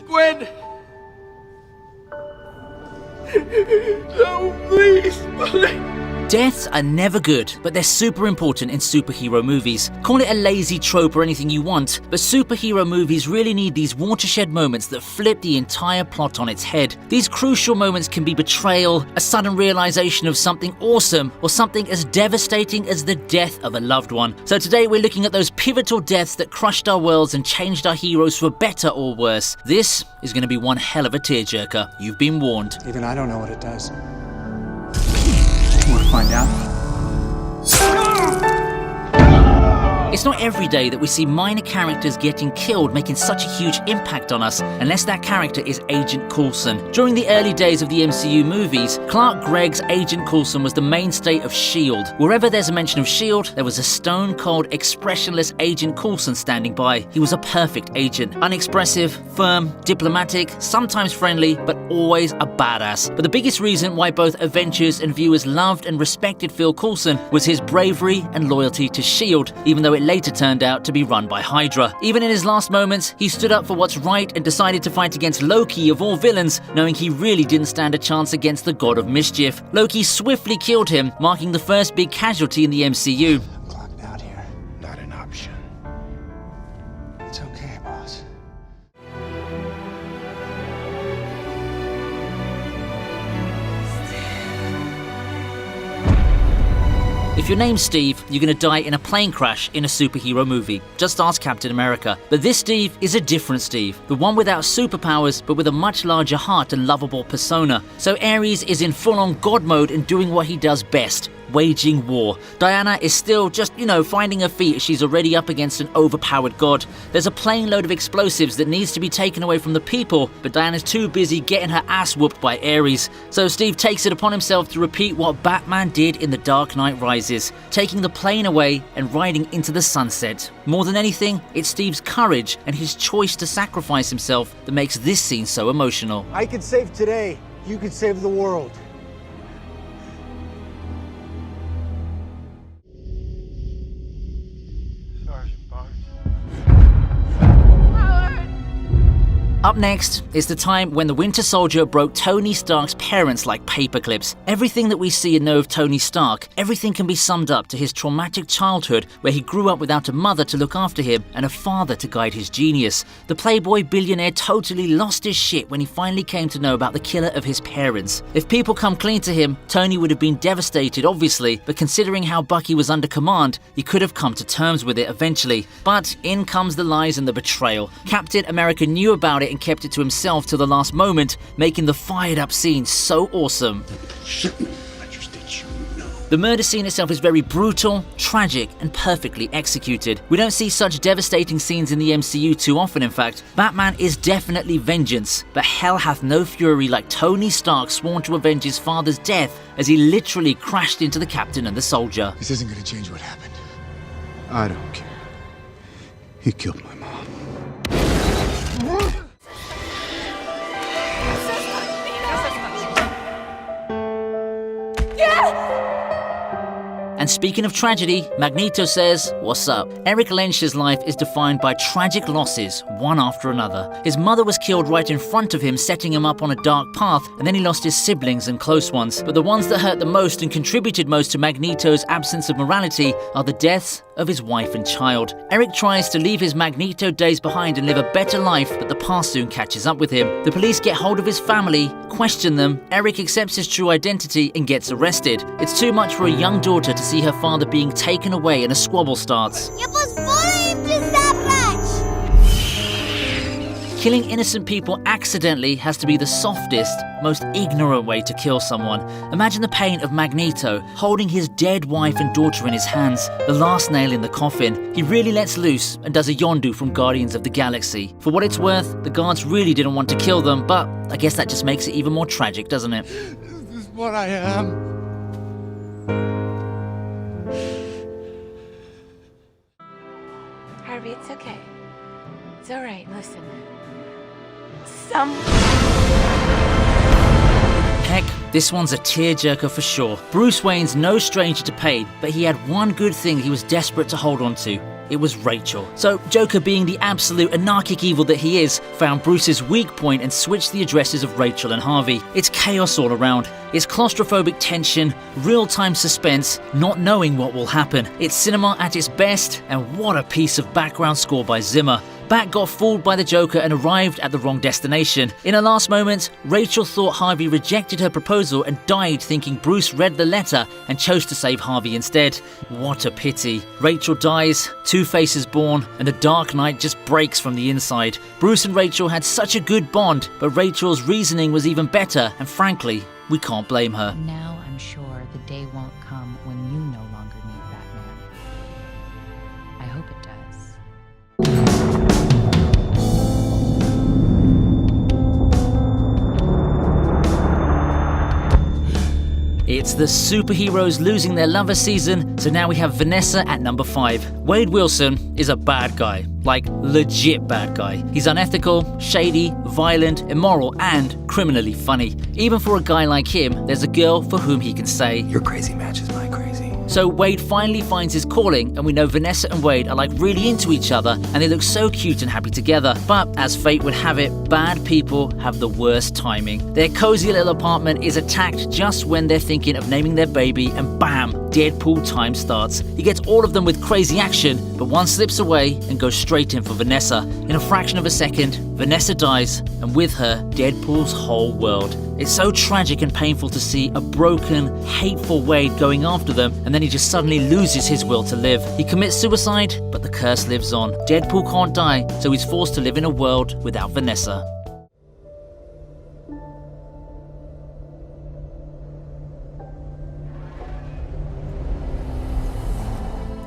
Gwen! No, please. Deaths are never good, but they're super important in superhero movies. Call it a lazy trope or anything you want, but superhero movies really need these watershed moments that flip the entire plot on its head. These crucial moments can be betrayal, a sudden realization of something awesome, or something as devastating as the death of a loved one. So today we're looking at those pivotal deaths that crushed our worlds and changed our heroes for better or worse. This is going to be one hell of a tearjerker. You've been warned. Even I don't know what it does. Want to find out? It's not every day that we see minor characters getting killed making such a huge impact on us, unless that character is Agent Coulson. During the early days of the MCU movies, Clark Gregg's Agent Coulson was the mainstay of S.H.I.E.L.D. Wherever there's a mention of S.H.I.E.L.D., there was a stone-cold, expressionless Agent Coulson standing by. He was a perfect agent. Unexpressive, firm, diplomatic, sometimes friendly, but always a badass. But the biggest reason why both Avengers and viewers loved and respected Phil Coulson was his bravery and loyalty to S.H.I.E.L.D., even though it later turned out to be run by Hydra. Even in his last moments, he stood up for what's right and decided to fight against Loki of all villains, knowing he really didn't stand a chance against the god of mischief. Loki swiftly killed him, marking the first big casualty in the MCU. I'm clocked out here. Not an option. It's okay, boss. If your name's Steve, you're gonna die in a plane crash in a superhero movie. Just ask Captain America. But this Steve is a different Steve. The one without superpowers, but with a much larger heart and lovable persona. So Ares is in full-on God mode and doing what he does best. Waging war. Diana is still just, finding her feet as she's already up against an overpowered god. There's a plane load of explosives that needs to be taken away from the people, but Diana's too busy getting her ass whooped by Ares. So Steve takes it upon himself to repeat what Batman did in The Dark Knight Rises, taking the plane away and riding into the sunset. More than anything, it's Steve's courage and his choice to sacrifice himself that makes this scene so emotional. I can save today. You can save the world. Up next is the time when the Winter Soldier broke Tony Stark's parents like paperclips. Everything that we see and know of Tony Stark, everything can be summed up to his traumatic childhood where he grew up without a mother to look after him and a father to guide his genius. The playboy billionaire totally lost his shit when he finally came to know about the killer of his parents. If people come clean to him, Tony would have been devastated, obviously, but considering how Bucky was under command, he could have come to terms with it eventually. But in comes the lies and the betrayal. Captain America knew about it and kept it to himself till the last moment, making the fired up scene so awesome. The murder scene itself is very brutal, tragic, and perfectly executed. We don't see such devastating scenes in the MCU too often, in fact. Batman is definitely vengeance, but hell hath no fury like Tony Stark sworn to avenge his father's death as he literally crashed into the captain and the soldier. This isn't gonna change what happened. I don't care. He killed my mom. And speaking of tragedy, Magneto says, "What's up?" Eric Lensher's life is defined by tragic losses, one after another. His mother was killed right in front of him, setting him up on a dark path, and then he lost his siblings and close ones. But the ones that hurt the most and contributed most to Magneto's absence of morality are the deaths of his wife and child. Eric tries to leave his Magneto days behind and live a better life, but the past soon catches up with him. The police get hold of his family, question them, Eric accepts his true identity and gets arrested. It's too much for a young daughter to see her father being taken away and a squabble starts. Killing innocent people accidentally has to be the softest, most ignorant way to kill someone. Imagine the pain of Magneto holding his dead wife and daughter in his hands, the last nail in the coffin. He really lets loose and does a Yondu from Guardians of the Galaxy. For what it's worth, the guards really didn't want to kill them, but I guess that just makes it even more tragic, doesn't it? This is what I am. Harvey, it's okay. It's all right, listen. Heck, this one's a tearjerker for sure. Bruce Wayne's no stranger to pain, but he had one good thing he was desperate to hold on to: it was Rachel. So Joker, being the absolute anarchic evil that he is, found Bruce's weak point and switched the addresses of Rachel and Harvey. It's chaos all around. It's claustrophobic tension, real-time suspense, not knowing what will happen. It's cinema at its best, and what a piece of background score by Zimmer. Bat got fooled by the Joker and arrived at the wrong destination. In her last moments, Rachel thought Harvey rejected her proposal and died thinking Bruce read the letter and chose to save Harvey instead. What a pity. Rachel dies, Two-Face is born, and the Dark Knight just breaks from the inside. Bruce and Rachel had such a good bond, but Rachel's reasoning was even better, and frankly, we can't blame her. Now I'm sure the day won't come when you no longer need Batman. I hope it does. It's the superheroes losing their lover season, so now we have Vanessa at number 5. Wade Wilson is a bad guy, like legit bad guy. He's unethical, shady, violent, immoral, and criminally funny. Even for a guy like him, there's a girl for whom he can say, Your crazy matches my crazy. So Wade finally finds his calling, and we know Vanessa and Wade are like really into each other, and they look so cute and happy together. But as fate would have it, bad people have the worst timing. Their cozy little apartment is attacked just when they're thinking of naming their baby, and bam, Deadpool time starts. He gets all of them with crazy action, but one slips away and goes straight in for Vanessa. In a fraction of a second, Vanessa dies, and with her, Deadpool's whole world. It's so tragic and painful to see a broken, hateful Wade going after them, and then he just suddenly loses his will to live. He commits suicide, but the curse lives on. Deadpool can't die, so he's forced to live in a world without Vanessa.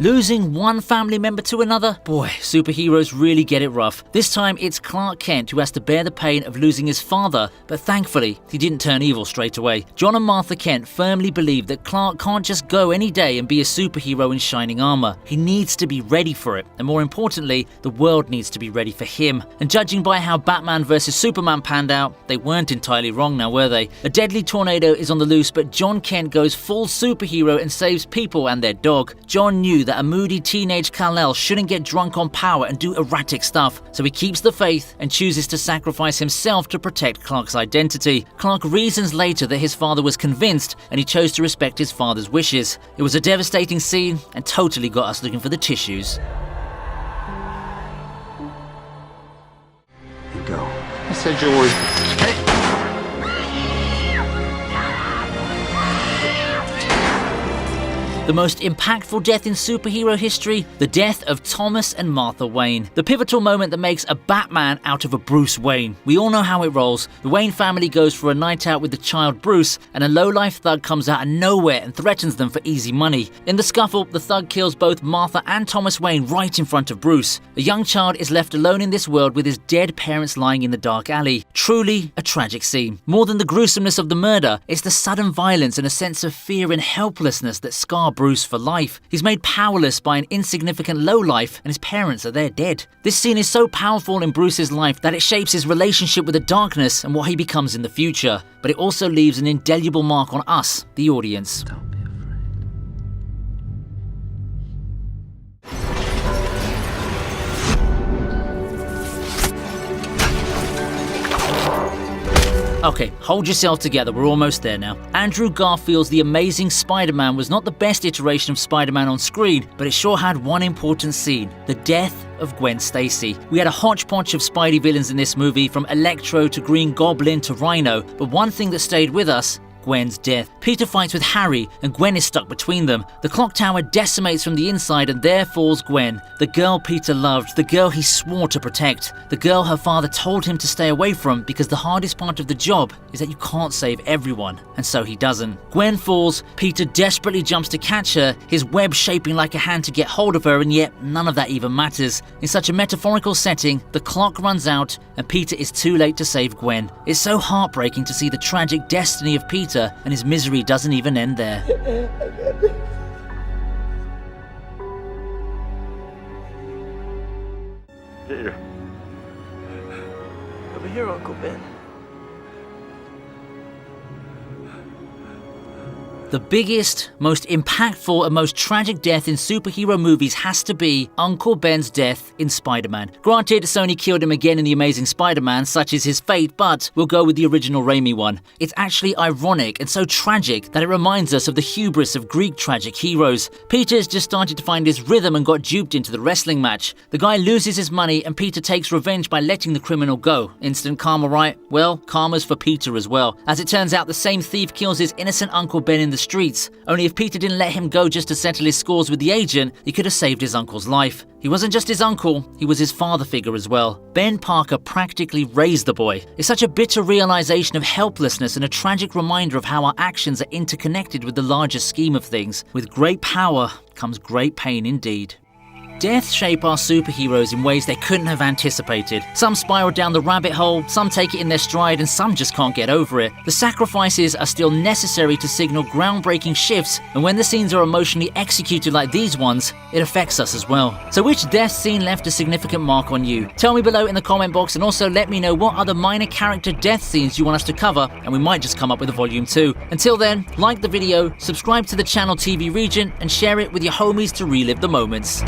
Losing one family member to another? Boy, superheroes really get it rough. This time it's Clark Kent who has to bear the pain of losing his father, but thankfully he didn't turn evil straight away. John and Martha Kent firmly believe that Clark can't just go any day and be a superhero in shining armor. He needs to be ready for it, and more importantly, the world needs to be ready for him. And judging by how Batman vs Superman panned out, they weren't entirely wrong now, were they? A deadly tornado is on the loose, but John Kent goes full superhero and saves people and their dog. John knew that a moody teenage Kal-El shouldn't get drunk on power and do erratic stuff, so he keeps the faith and chooses to sacrifice himself to protect Clark's identity. Clark reasons later that his father was convinced and he chose to respect his father's wishes. It was a devastating scene and totally got us looking for the tissues. You go. I said you would. The most impactful death in superhero history, the death of Thomas and Martha Wayne. The pivotal moment that makes a Batman out of a Bruce Wayne. We all know how it rolls. The Wayne family goes for a night out with the child Bruce, and a low-life thug comes out of nowhere and threatens them for easy money. In the scuffle, the thug kills both Martha and Thomas Wayne right in front of Bruce. A young child is left alone in this world with his dead parents lying in the dark alley. Truly a tragic scene. More than the gruesomeness of the murder, it's the sudden violence and a sense of fear and helplessness that scar Bruce for life. He's made powerless by an insignificant lowlife, and his parents are there dead. This scene is so powerful in Bruce's life that it shapes his relationship with the darkness and what he becomes in the future. But it also leaves an indelible mark on us, the audience. Don't be afraid. Okay, hold yourself together, we're almost there now. Andrew Garfield's The Amazing Spider-Man was not the best iteration of Spider-Man on screen, but it sure had one important scene: the death of Gwen Stacy. We had a hodgepodge of Spidey villains in this movie, from Electro to Green Goblin to Rhino, but one thing that stayed with us: Gwen's death. Peter fights with Harry, and Gwen is stuck between them. The clock tower decimates from the inside, and there falls Gwen, the girl Peter loved, the girl he swore to protect, the girl her father told him to stay away from because the hardest part of the job is that you can't save everyone, and so he doesn't. Gwen falls, Peter desperately jumps to catch her, his web shaping like a hand to get hold of her, and yet none of that even matters. In such a metaphorical setting, the clock runs out, and Peter is too late to save Gwen. It's so heartbreaking to see the tragic destiny of Peter, and his misery doesn't even end there. Peter. Over here, Uncle Ben. The biggest, most impactful and most tragic death in superhero movies has to be Uncle Ben's death in Spider-Man. Granted, Sony killed him again in The Amazing Spider-Man, such is his fate, but we'll go with the original Raimi one. It's actually ironic and so tragic that it reminds us of the hubris of Greek tragic heroes. Peter's just started to find his rhythm and got duped into the wrestling match. The guy loses his money and Peter takes revenge by letting the criminal go. Instant karma, right? Well, karma's for Peter as well. As it turns out, the same thief kills his innocent Uncle Ben in the streets. Only if Peter didn't let him go just to settle his scores with the agent, he could have saved his uncle's life. He wasn't just his uncle, he was his father figure as well. Ben Parker practically raised the boy. It's such a bitter realization of helplessness and a tragic reminder of how our actions are interconnected with the larger scheme of things. With great power comes great pain indeed. Deaths shape our superheroes in ways they couldn't have anticipated. Some spiral down the rabbit hole, some take it in their stride, and some just can't get over it. The sacrifices are still necessary to signal groundbreaking shifts, and when the scenes are emotionally executed like these ones, it affects us as well. So which death scene left a significant mark on you? Tell me below in the comment box, and also let me know what other minor character death scenes you want us to cover, and we might just come up with a volume 2. Until then, like the video, subscribe to the channel TV Regent, and share it with your homies to relive the moments.